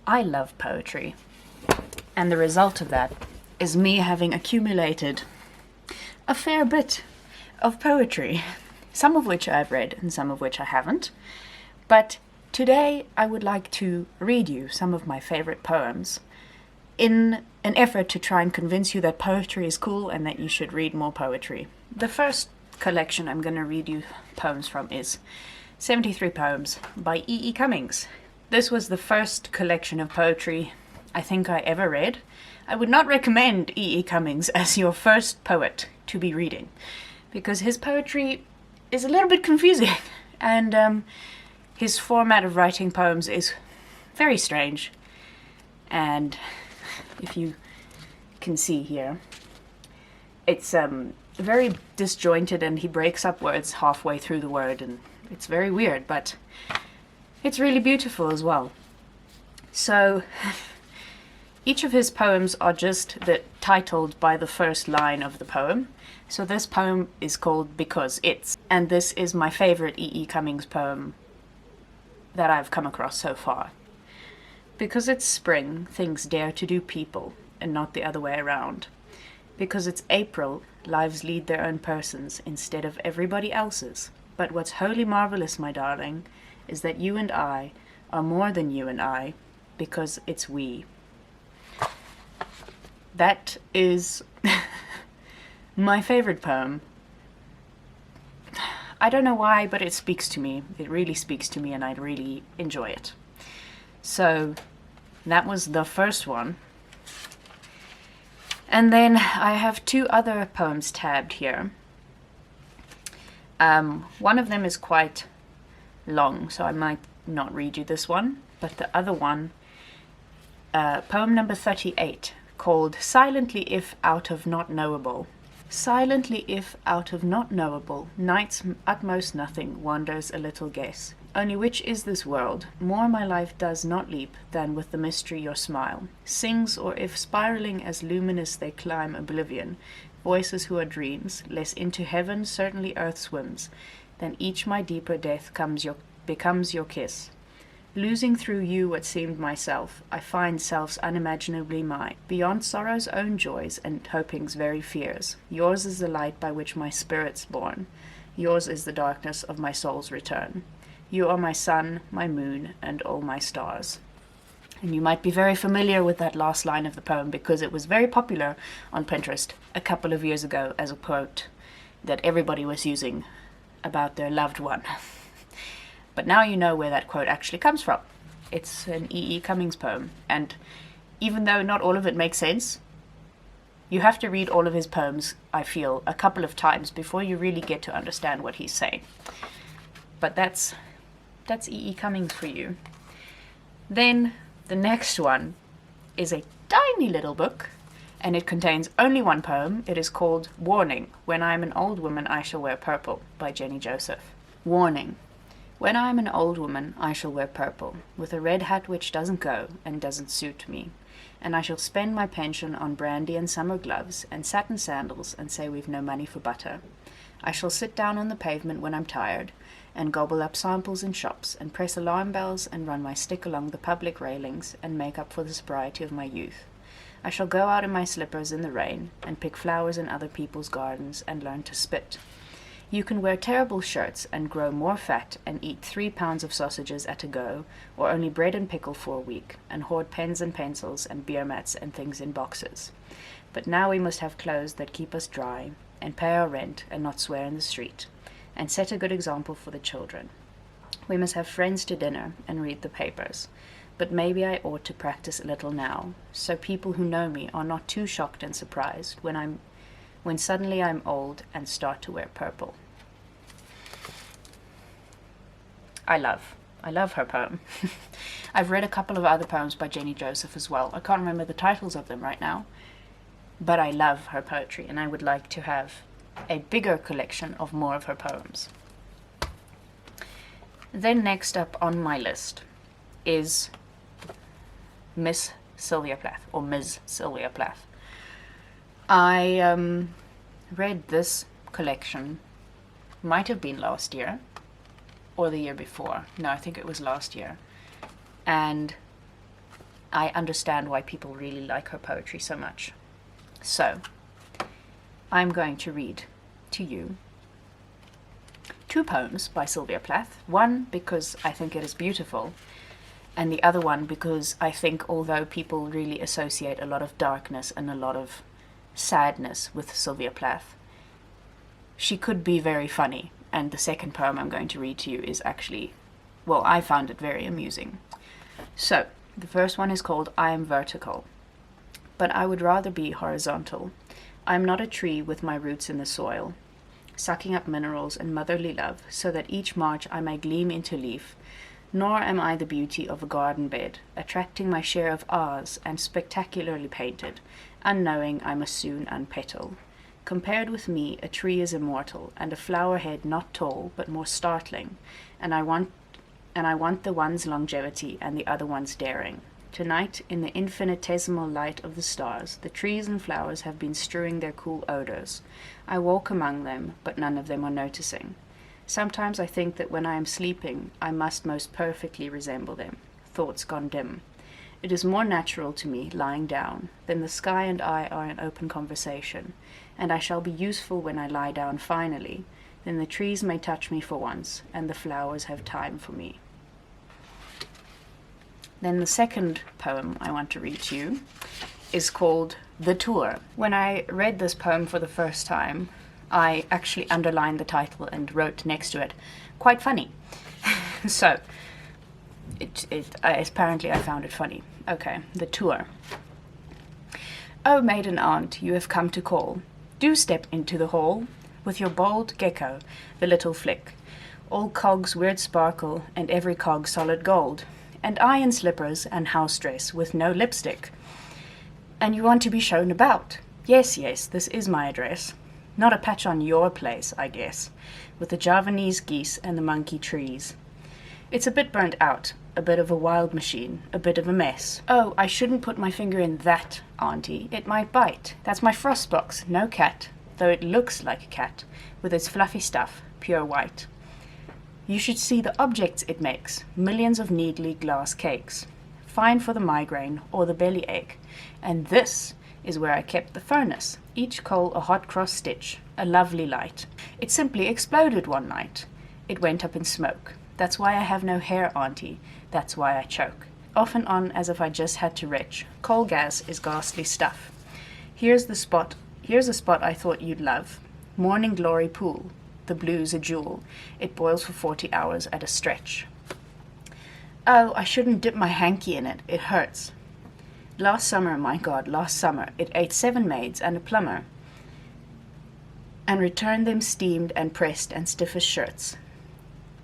I love poetry. And the result of that is me having accumulated a fair bit of poetry, some of which I've read and some of which I haven't. But today I would like to read you some of my favorite poems in an effort to try and convince you that poetry is cool and that you should read more poetry. The first collection I'm going to read you poems from is 73 Poems by E. Cummings. This was the first collection of poetry I think I ever read. I would not recommend E. Cummings as your first poet to be reading, because his poetry is a little bit confusing, and his format of writing poems is very strange. And if you can see here, it's very disjointed, and he breaks up words halfway through the word, and it's very weird, but it's really beautiful as well. So each of his poems are just titled by the first line of the poem. So this poem is called Because It's, and this is my favorite E. Cummings poem that I've come across so far. Because it's spring, things dare to do people, and not the other way around. Because it's April, lives lead their own persons instead of everybody else's. But what's wholly marvelous, my darling, is that you and I are more than you and I, because it's we. That is my favorite poem. I don't know why, but it speaks to me. It really speaks to me, and I really enjoy it. So that was the first one. And then I have two other poems tabbed here. One of them is quite long, so I might not read you this one, but the other one, poem number 38, called Silently If Out of Not Knowable. Silently if out of not knowable, night's utmost nothing wanders a little guess. Only which is this world? More my life does not leap than with the mystery your smile sings, or if spiraling as luminous they climb oblivion, voices who are dreams, less into heaven certainly earth swims, then each my deeper death becomes your kiss. Losing through you what seemed myself, I find self's unimaginably mine, beyond sorrow's own joys and hoping's very fears. Yours is the light by which my spirit's born. Yours is the darkness of my soul's return. You are my sun, my moon, and all my stars. And you might be very familiar with that last line of the poem because it was very popular on Pinterest a couple of years ago as a quote that everybody was using about their loved one. But now you know where that quote actually comes from. It's an E. Cummings poem, and even though not all of it makes sense, you have to read all of his poems, I feel, a couple of times before you really get to understand what he's saying. But that's E. Cummings for you. Then the next one is a tiny little book, and it contains only one poem. It is called Warning, When I Am an Old Woman I Shall Wear Purple by Jenny Joseph. Warning. When I am an old woman, I shall wear purple, with a red hat which doesn't go and doesn't suit me, and I shall spend my pension on brandy and summer gloves and satin sandals and say we've no money for butter. I shall sit down on the pavement when I'm tired, and gobble up samples in shops, and press alarm bells and run my stick along the public railings and make up for the sobriety of my youth. I shall go out in my slippers in the rain, and pick flowers in other people's gardens and learn to spit. You can wear terrible shirts and grow more fat and eat 3 pounds of sausages at a go, or only bread and pickle for a week, and hoard pens and pencils and beer mats and things in boxes. But now we must have clothes that keep us dry, and pay our rent and not swear in the street, and set a good example for the children. We must have friends to dinner and read the papers. But maybe I ought to practice a little now, so people who know me are not too shocked and surprised when suddenly I'm old and start to wear purple. I love her poem. I've read a couple of other poems by Jenny Joseph as well. I can't remember the titles of them right now, but I love her poetry, and I would like to have a bigger collection of more of her poems. Then next up on my list is Miss Sylvia Plath, or Ms. Sylvia Plath. I read this collection, might have been last year, or the year before. No, I think it was last year. And I understand why people really like her poetry so much. So, I'm going to read to you 2 poems by Sylvia Plath. One because I think it is beautiful, and the other one because I think although people really associate a lot of darkness and a lot of sadness with Sylvia Plath, she could be very funny. And the second poem I'm going to read to you is actually, well, I found it very amusing. So, the first one is called I Am Vertical. But I would rather be horizontal. I am not a tree with my roots in the soil, sucking up minerals and motherly love, so that each March I may gleam into leaf. Nor am I the beauty of a garden bed, attracting my share of R's and spectacularly painted, unknowing I must soon unpetal. Compared with me, a tree is immortal, and a flower head not tall, but more startling, and I want the one's longevity and the other one's daring. Tonight, in the infinitesimal light of the stars, the trees and flowers have been strewing their cool odors. I walk among them, but none of them are noticing. Sometimes I think that when I am sleeping, I must most perfectly resemble them, thoughts gone dim. It is more natural to me, lying down, than the sky and I are in open conversation, and I shall be useful when I lie down finally. Then the trees may touch me for once, and the flowers have time for me. Then the second poem I want to read to you is called The Tour. When I read this poem for the first time, I actually underlined the title and wrote next to it, quite funny. So, apparently I found it funny. Okay, The Tour. Oh, maiden aunt, you have come to call. Do step into the hall, with your bold gecko, the little flick. All cogs weird sparkle, and every cog solid gold. And I in slippers and house dress with no lipstick. And you want to be shown about. Yes, this is my address. Not a patch on your place, I guess, with the Javanese geese and the monkey trees. It's a bit burnt out, a bit of a wild machine, a bit of a mess. Oh, I shouldn't put my finger in that, auntie. It might bite. That's my frost box, no cat, though it looks like a cat, with its fluffy stuff, pure white. You should see the objects it makes, millions of needly glass cakes. Fine for the migraine or the bellyache. And this is where I kept the furnace, each coal a hot cross stitch, a lovely light. It simply exploded one night. It went up in smoke. That's why I have no hair, auntie. That's why I choke. Off and on as if I just had to retch. Coal gas is ghastly stuff. Here's a spot I thought you'd love. Morning Glory Pool. The blue's a jewel. It boils for 40 hours at a stretch. Oh, I shouldn't dip my hanky in it. It hurts. Last summer, my God, last summer, it ate 7 maids and a plumber, and returned them steamed and pressed and stiff as shirts.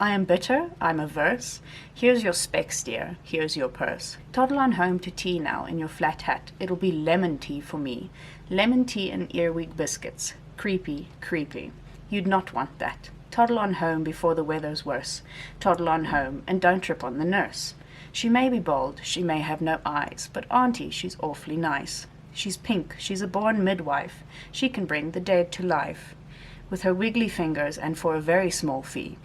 I am bitter, I'm a verse. Here's your specs, dear, here's your purse. Toddle on home to tea now in your flat hat. It'll be lemon tea for me. Lemon tea and earwig biscuits. Creepy, creepy. You'd not want that. Toddle on home before the weather's worse. Toddle on home, and don't trip on the nurse. She may be bold, she may have no eyes, but auntie, she's awfully nice. She's pink, she's a born midwife. She can bring the dead to life. With her wiggly fingers and for a very small fee.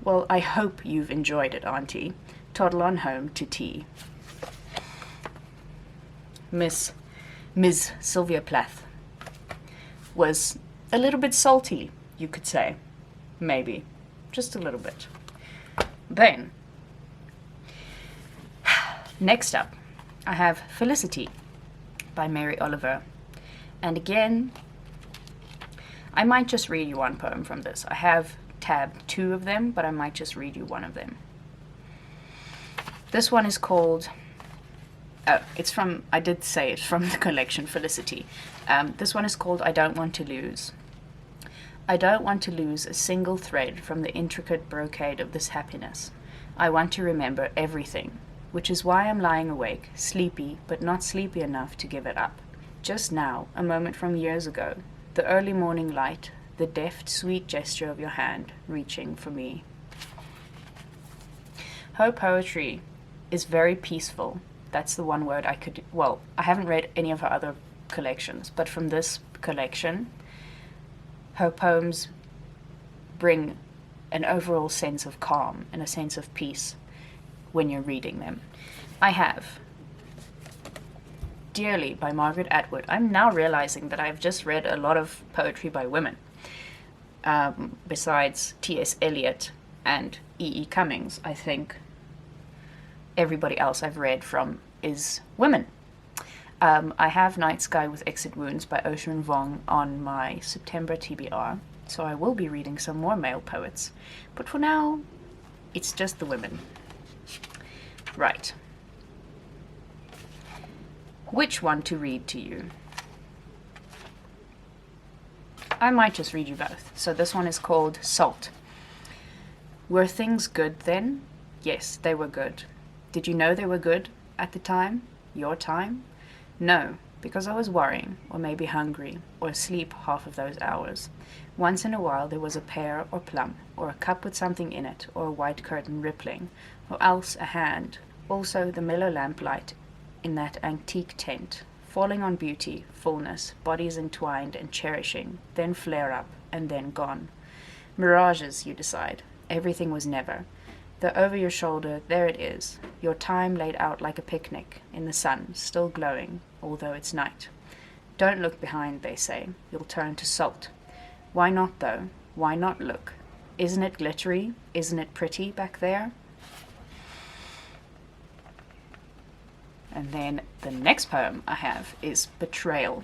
Well, I hope you've enjoyed it, auntie. Toddle on home to tea. Miss Sylvia Plath was a little bit salty, you could say. Maybe. Just a little bit. Then, next up, I have Felicity by Mary Oliver. And again, I might just read you one poem from this. I have tabbed 2 of them, but I might just read you one of them. This one is called, I did say it's from the collection Felicity. This one is called I Don't Want to Lose. I don't want to lose a single thread from the intricate brocade of this happiness. I want to remember everything, which is why I'm lying awake, sleepy, but not sleepy enough to give it up. Just now, a moment from years ago, the early morning light, the deft, sweet gesture of your hand reaching for me. Her poetry is very peaceful. That's the one word I haven't read any of her other collections, but from this collection, her poems bring an overall sense of calm and a sense of peace when you're reading them. I have Dearly by Margaret Atwood. I'm now realizing that I've just read a lot of poetry by women, besides T.S. Eliot and E.E. Cummings. I think everybody else I've read from is women. I have Night Sky with Exit Wounds by Ocean Vuong on my September TBR, so I will be reading some more male poets. But for now, it's just the women. Right. Which one to read to you? I might just read you both. So this one is called Salt. Were things good then? Yes, they were good. Did you know they were good at the time? Your time? No, because I was worrying, or maybe hungry, or asleep half of those hours. Once in a while there was a pear or plum, or a cup with something in it, or a white curtain rippling, or else a hand. Also the mellow lamplight in that antique tent, falling on beauty, fullness, bodies entwined and cherishing, then flare up, and then gone. Mirages, you decide. Everything was never. Though over your shoulder, there it is, your time laid out like a picnic, in the sun, still glowing, although it's night. Don't look behind, they say. You'll turn to salt. Why not, though? Why not look? Isn't it glittery? Isn't it pretty back there? And then the next poem I have is Betrayal.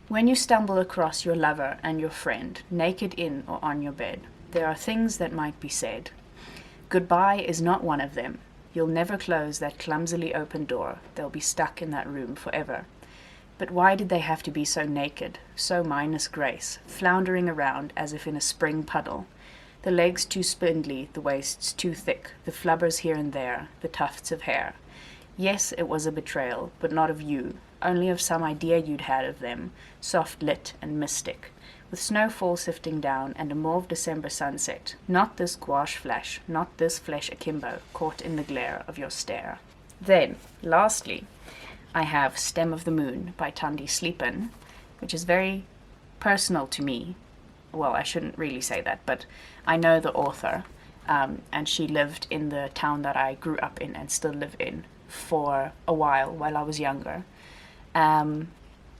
When you stumble across your lover and your friend, naked in or on your bed, there are things that might be said. Goodbye is not one of them. You'll never close that clumsily open door. They'll be stuck in that room forever. But why did they have to be so naked, so minus grace, floundering around as if in a spring puddle? The legs too spindly, the waists too thick, the flubbers here and there, the tufts of hair. Yes, it was a betrayal, but not of you, only of some idea you'd had of them, soft-lit and mystic, with snowfall sifting down and a mauve December sunset, not this gouache flash, not this flesh akimbo, caught in the glare of your stare. Then, lastly, I have Stem of the Moon by Tandi Sleepin, which is very personal to me. Well, I shouldn't really say that, but I know the author, and she lived in the town that I grew up in and still live in for a while I was younger. And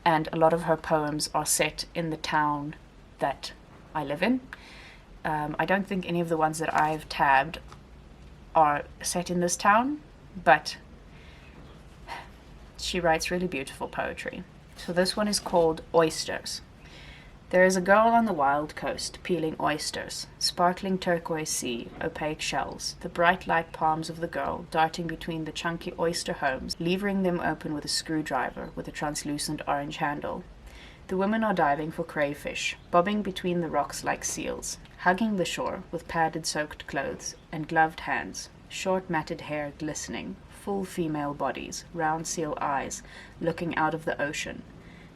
a lot of her poems are set in the town that I live in. I don't think any of the ones that I've tabbed are set in this town, but she writes really beautiful poetry. So this one is called Oysters. There is a girl on the wild coast peeling oysters, sparkling turquoise sea, opaque shells, the bright light palms of the girl darting between the chunky oyster homes, levering them open with a screwdriver with a translucent orange handle. The women are diving for crayfish, bobbing between the rocks like seals, hugging the shore with padded soaked clothes and gloved hands, short matted hair glistening, full female bodies, round seal eyes, looking out of the ocean,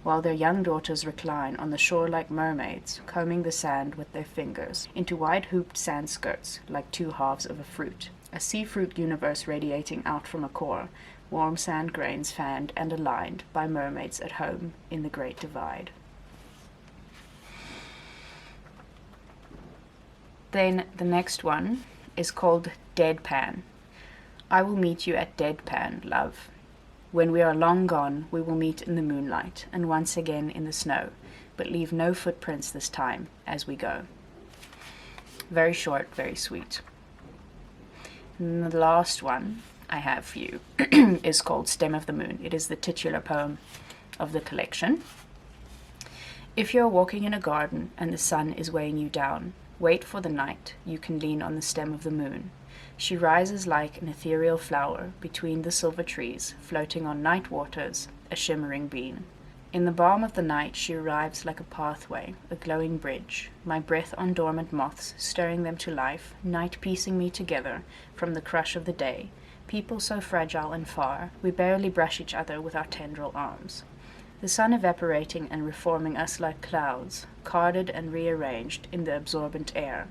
while their young daughters recline on the shore like mermaids, combing the sand with their fingers, into wide-hooped sand skirts like two halves of a fruit, a sea-fruit universe radiating out from a core, warm sand grains fanned and aligned by mermaids at home in the Great Divide. Then the next one is called Deadpan. I will meet you at Deadpan, love. When we are long gone, we will meet in the moonlight, and once again in the snow, but leave no footprints this time as we go. Very short, very sweet. And the last one I have for you is called Stem of the Moon. It is the titular poem of the collection. If you're walking in a garden and the sun is weighing you down, wait for the night. You can lean on the stem of the moon. She rises like an ethereal flower between the silver trees, floating on night waters, a shimmering beam. In the balm of the night she arrives like a pathway, a glowing bridge, my breath on dormant moths, stirring them to life, night piecing me together from the crush of the day. People so fragile and far, we barely brush each other with our tendril arms. The sun evaporating and reforming us like clouds, carded and rearranged in the absorbent air.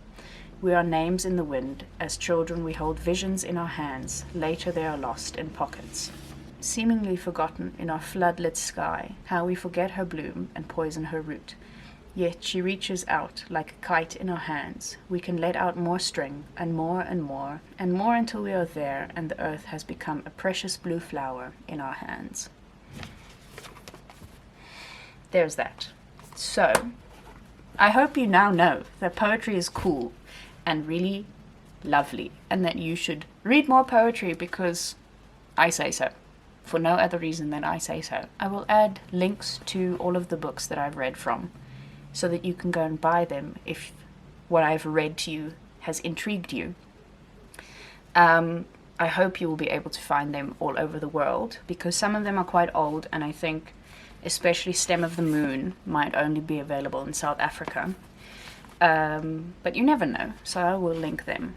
We are names in the wind. As children we hold visions in our hands. Later they are lost in pockets. Seemingly forgotten in our floodlit sky, how we forget her bloom and poison her root. Yet she reaches out like a kite in our hands. We can let out more string, and more and more, and more until we are there and the earth has become a precious blue flower in our hands. there's that. So, I hope you now know that poetry is cool and really lovely, and that you should read more poetry because I say so. For no other reason than I say so. I will add links to all of the books that I've read from, so that you can go and buy them if what I've read to you has intrigued you. I hope you will be able to find them all over the world, because some of them are quite old, and I think especially Stem of the Moon might only be available in South Africa. But you never know, so I will link them.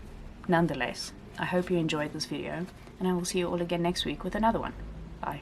Nonetheless, I hope you enjoyed this video, and I will see you all again next week with another one. Bye.